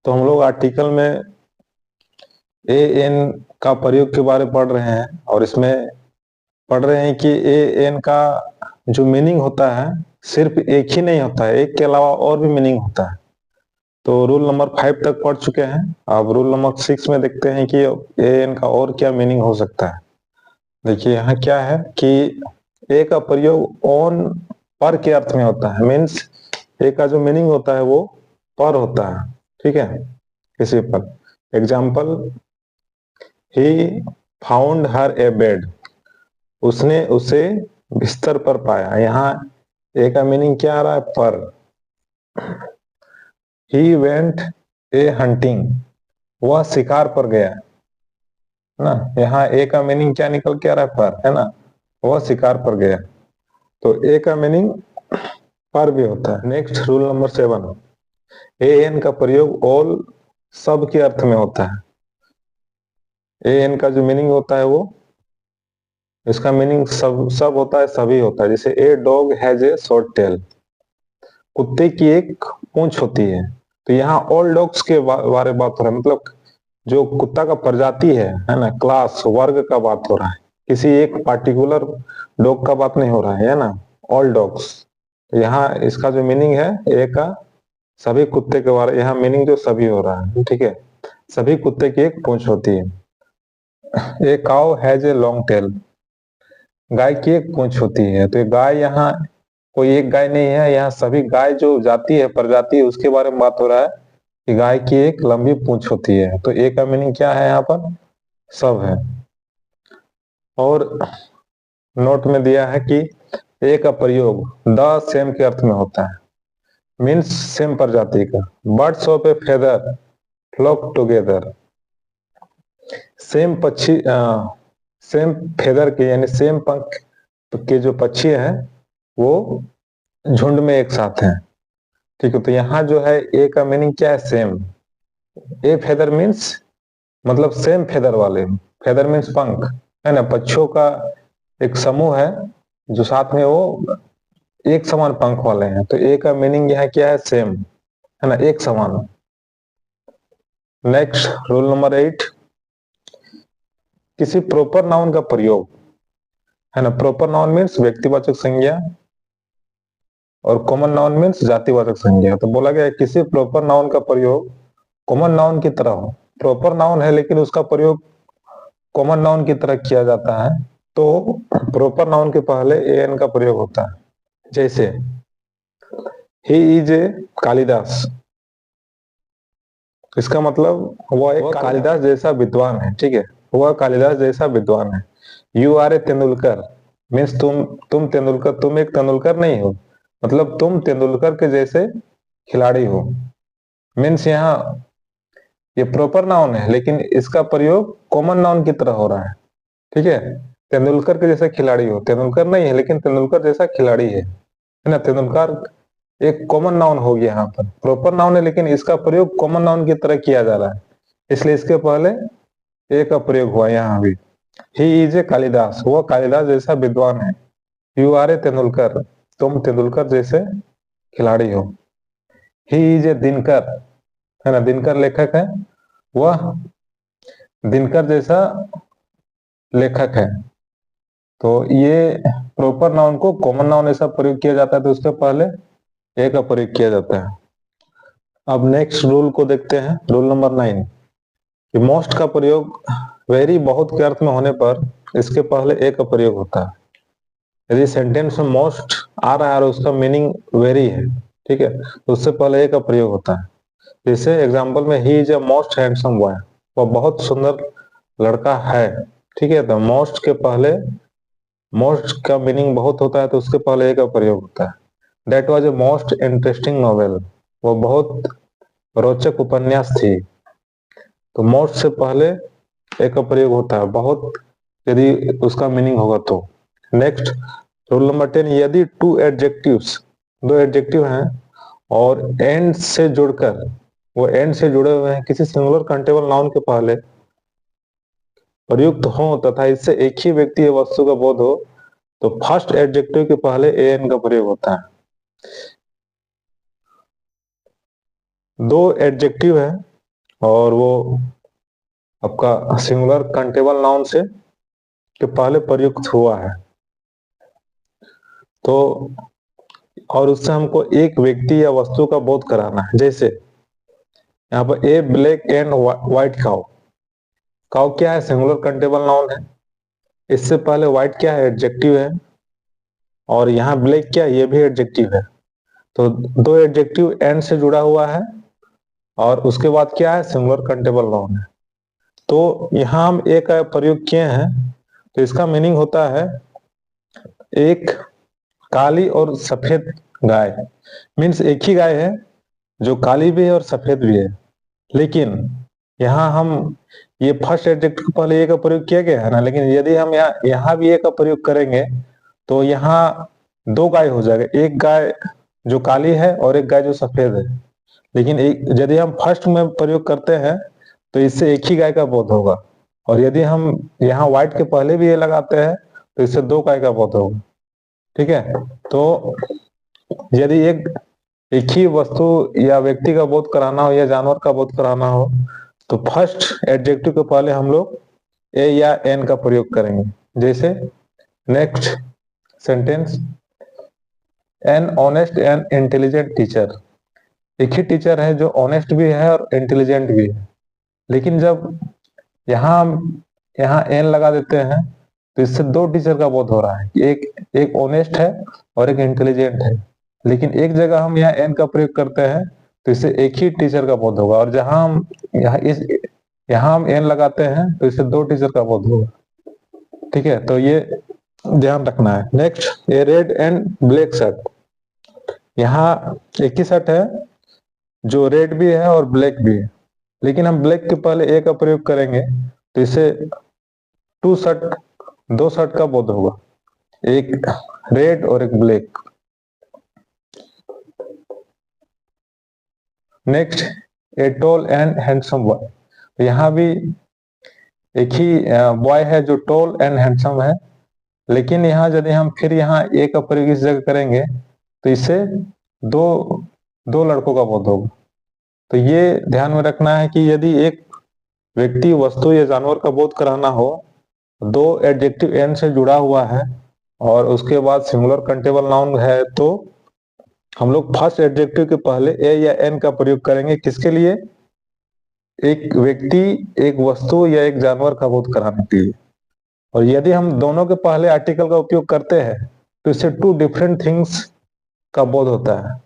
तो हम लोग आर्टिकल में ए एन का प्रयोग के बारे में पढ़ रहे हैं और इसमें पढ़ रहे हैं कि ए एन का जो मीनिंग होता है सिर्फ एक ही नहीं होता है, एक के अलावा और भी मीनिंग होता है। तो रूल नंबर 5 तक पढ़ चुके हैं। अब रूल नंबर 6 में देखते हैं कि ए एन का और क्या मीनिंग हो सकता है। देखिए यहाँ क्या है कि ए का प्रयोग ऑन पर के अर्थ में होता है। मीन्स ए का जो मीनिंग होता है वो पर होता है, ठीक है, किसी पर। Example, he found her A bed, उसने उसे बिस्तर पर पाया। यहाँ ए का मीनिंग क्या आ रहा है? पर। ही वेंट ए हंटिंग, वह शिकार पर गया ना। यहाँ ए का मीनिंग क्या निकल के आ रहा है? पर, है ना, वह शिकार पर गया। तो ए का मीनिंग पर भी होता है। Next rule number 7, A N का प्रयोग ऑल सब के अर्थ में होता है। ए एन का जो मीनिंग होता है वो, इसका मीनिंग सब सब होता है, सभी होता है। जैसे a dog has a short tail, कुत्ते की एक पूंछ होती है। तो यहाँ ऑल डॉग्स के बारे में बात हो रहा है, मतलब जो कुत्ता का प्रजाति है ना, क्लास वर्ग का बात हो रहा है, किसी एक पार्टिकुलर डॉग का बात नहीं हो रहा है ना, ऑल डॉग्स। तो यहाँ इसका जो मीनिंग है ए का, सभी कुत्ते के बारे, यहाँ मीनिंग जो सभी हो रहा है, ठीक है, सभी कुत्ते की एक पूंछ होती है। A cow has a long tail, गाय की एक पूंछ होती है। तो गाय यहाँ कोई एक गाय नहीं है, यहाँ सभी गाय जो जाति है, प्रजाति है, उसके बारे में बात हो रहा है कि गाय की एक लंबी पूंछ होती है। तो ए का मीनिंग क्या है यहाँ पर? सब है। और नोट में दिया है कि ए का प्रयोग द सेम के अर्थ में होता है। मीन्स सेम प्रजाति का। Birds of a feather flock together, same पक्षी, सेम फेदर के यानी सेम पंख के जो पक्षी हैं वो झुंड में एक साथ हैं, ठीक है। तो यहाँ जो है ए का मीनिंग क्या है? सेम। ए फेदर मीन्स मतलब सेम फेदर वाले, फेदर मीन्स पंख, है ना, पक्षियों का एक समूह है जो साथ में वो एक समान पंख वाले हैं। तो ए का मीनिंग यहाँ क्या है? सेम, है ना, एक समान। नेक्स्ट रूल नंबर 8, किसी प्रॉपर नाउन का प्रयोग, है ना। प्रॉपर नाउन मीन्स व्यक्तिवाचक संज्ञा और कॉमन नाउन मीन्स जातिवाचक संज्ञा। तो बोला गया है किसी प्रॉपर नाउन का प्रयोग कॉमन नाउन की तरह हो। प्रॉपर नाउन है लेकिन उसका प्रयोग कॉमन नाउन की तरह किया जाता है, तो प्रॉपर नाउन के पहले ए एन का प्रयोग होता है। जैसे ही इज ए कालिदास, इसका मतलब वह एक कालिदास जैसा विद्वान है, ठीक है, वह कालिदास जैसा विद्वान है। You are a Tendulkar means तुम तेंदुलकर, तुम एक तेंदुलकर नहीं हो, मतलब तुम तेंदुलकर के जैसे खिलाड़ी हो। मीन्स यहाँ ये प्रॉपर नाउन है लेकिन इसका प्रयोग कॉमन नाउन की तरह हो रहा है, ठीक है। तेंदुलकर के जैसा खिलाड़ी हो, तेंदुलकर नहीं है लेकिन तेंदुलकर जैसा खिलाड़ी है ना। तेंदुलकर एक कॉमन नाउन हो गया, यहाँ पर प्रॉपर नाउन है लेकिन इसका प्रयोग कॉमन नाउन की तरह किया जा रहा है, इसलिए इसके पहले ए का प्रयोग हुआ यहाँ भी। ही इज ए कालिदास, वह कालिदास जैसा विद्वान है। यू आर ए तेंदुलकर, तुम तेंदुलकर जैसे खिलाड़ी हो। ही इज ए दिनकर, है ना, दिनकर लेखक है, वह दिनकर जैसा लेखक है। तो ये प्रॉपर नाउन को कॉमन नाउन ऐसा प्रयोग किया जाता है तो उसके पहले ए का प्रयोग किया जाता है। अब नेक्स्ट रूल को देखते हैं, रूल नंबर 9, कि मोस्ट का प्रयोग वेरी बहुत के अर्थ में होने पर इसके पहले ए का प्रयोग होता है। यदि सेंटेंस में मोस्ट आ रहा है और उसका मीनिंग वेरी है, ठीक है, तो उससे पहले ए का प्रयोग होता है। जैसे एग्जाम्पल में he is a most handsome boy, वह बहुत सुंदर लड़का है, ठीक है। तो मोस्ट के पहले, मोस्ट का मीनिंग बहुत होता है तो उसके पहले ए का प्रयोग होता है। That was a most interesting novel, वो बहुत रोचक उपन्यास थी। तो मोस्ट से पहले ए का प्रयोग होता है बहुत, यदि उसका मीनिंग होगा तो। नेक्स्ट रूल नंबर 10, यदि टू एडजेक्टिव्स, दो एडजेक्टिव हैं और एंड से जुड़कर, वो एंड से जुड़े हुए हैं किसी सिंगुलर काउंटेबल नाउन के पहले प्रयुक्त हो तथा इससे एक ही व्यक्ति या वस्तु का बोध हो तो फर्स्ट एडजेक्टिव के पहले ए एन का प्रयोग होता है। दो एडजेक्टिव है और वो आपका सिंगुलर कंटेबल नाउन से के पहले प्रयुक्त हुआ है। तो और उससे हमको एक व्यक्ति या वस्तु का बोध कराना है। जैसे यहाँ पर a black and white cow. Cow क्या है? सिंगुलर कंटेबल नाउन है। इससे पहले व्हाइट क्या है? एडजेक्टिव है। और यहाँ ब्लैक क्या है? ये भी एडजेक्टिव है। तो दो एडजेक्टिव एंड से जुड़ा हुआ है और उसके बाद क्या है? सिंगुलर कंटेबल नाउन है। तो यहाँ हम एक का प्रयोग किए हैं, तो इसका मीनिंग होता है एक काली और सफेद गाय। मीन्स एक ही गाय है जो काली भी है और सफेद भी है। लेकिन यहाँ हम ये फर्स्ट एडजेक्टिव के पहले ए का प्रयोग किया गया है ना, लेकिन यदि हम यहाँ भी ए का प्रयोग करेंगे तो यहाँ दो गाय हो जाएगा, एक गाय जो काली है और एक गाय जो सफेद है। लेकिन यदि हम फर्स्ट में प्रयोग करते हैं तो इससे एक ही गाय का बोध होगा, और यदि हम यहाँ व्हाइट के पहले भी ये लगाते हैं तो इससे दो गाय का बोध होगा। ठीक है। तो यदि एक ही वस्तु या व्यक्ति का बोध कराना हो या जानवर का बोध कराना हो तो फर्स्ट एडजेक्टिव के पहले हम लोग ए या एन का प्रयोग करेंगे। जैसे next sentence, an honest and intelligent teacher. एक ही टीचर है जो ऑनेस्ट भी है और इंटेलिजेंट भी है। लेकिन जब यहाँ हम यहाँ एन लगा देते हैं तो इससे दो टीचर का बोध हो रहा है। एक ऑनेस्ट है और एक इंटेलिजेंट है। लेकिन एक जगह हम यहाँ एन का प्रयोग करते हैं तो इससे एक ही टीचर का बोध होगा, और जहां हम यहाँ हम एन लगाते हैं तो इससे दो टीचर का बोध होगा। ठीक है, तो ये ध्यान रखना है। Next, A red and black shirt. यहाँ एक ही शर्ट है जो रेड भी है और ब्लैक भी है, लेकिन हम ब्लैक के पहले ए का प्रयोग करेंगे तो इससे दो शर्ट का बोध होगा, एक रेड और एक black. Next, a tall and handsome boy. यहाँ भी एक ही बॉय है जो टॉल एंड हैंडसम है, लेकिन यहाँ यदि हम फिर यहाँ ए का प्रयोग इस जगह करेंगे तो इससे दो दो लड़कों का बोध होगा। तो ये ध्यान में रखना है कि यदि एक व्यक्ति, वस्तु या जानवर का बोध कराना हो, दो एडजेक्टिव एंड से जुड़ा हुआ है और उसके बाद सिंगुलर कंटेबल नाउन है, तो हम लोग फर्स्ट एडजेक्टिव के पहले ए या एन का प्रयोग करेंगे। किसके लिए? एक व्यक्ति, एक वस्तु या एक जानवर का बोध कराने के लिए। और यदि हम दोनों के पहले आर्टिकल का उपयोग करते हैं तो इससे टू डिफरेंट थिंग्स का बोध होता है।